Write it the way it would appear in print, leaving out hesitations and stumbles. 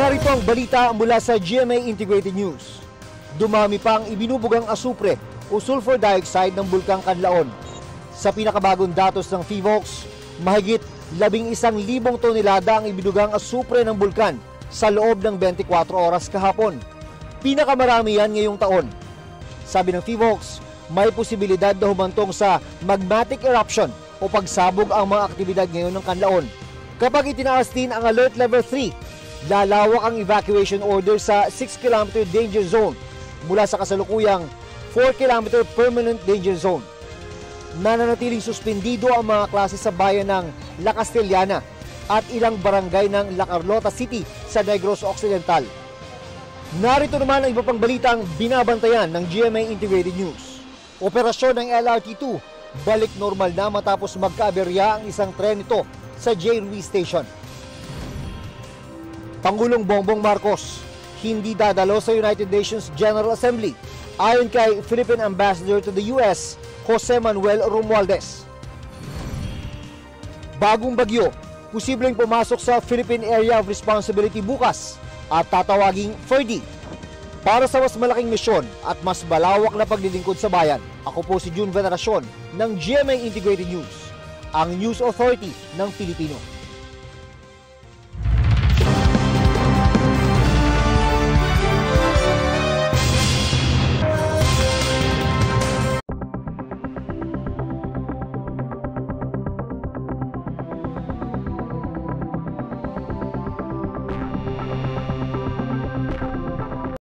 Narito ang balita mula sa GMA Integrated News. Dumami pa ang ibinubugang asupre o sulfur dioxide ng Bulkang Canlaon. Sa pinakabagong datos ng PHIVOLCS, mahigit 11,000 tonelada ang ibinugang asupre ng bulkan sa loob ng 24 oras kahapon. Pinakamarami yan ngayong taon. Sabi ng PHIVOLCS, may posibilidad na humantong sa magmatic eruption o pagsabog ang mga aktibidad ngayon ng Canlaon. Kapag itinaas din ang Alert Level 3, lalawak ang evacuation order sa 6-kilometer danger zone mula sa kasalukuyang 4-kilometer permanent danger zone. Nananatiling suspendido ang mga klase sa bayan ng La Castellana at ilang barangay ng La Carlota City sa Negros Occidental. Narito naman ang iba pang balitang binabantayan ng GMA Integrated News. Operasyon ng LRT-2 balik normal na matapos magkaaberya ang isang tren nito sa J. Ruiz Station. Pangulong Bongbong Marcos hindi dadalo sa United Nations General Assembly ayon kay Philippine Ambassador to the US, Jose Manuel Romualdez. Bagong bagyo, posibleng pumasok sa Philippine Area of Responsibility bukas at tatawaging FERDI para sa mas malaking misyon at mas malawak na paglilingkod sa bayan. Ako po si June Veneracion ng GMA Integrated News, ang News Authority ng Pilipino.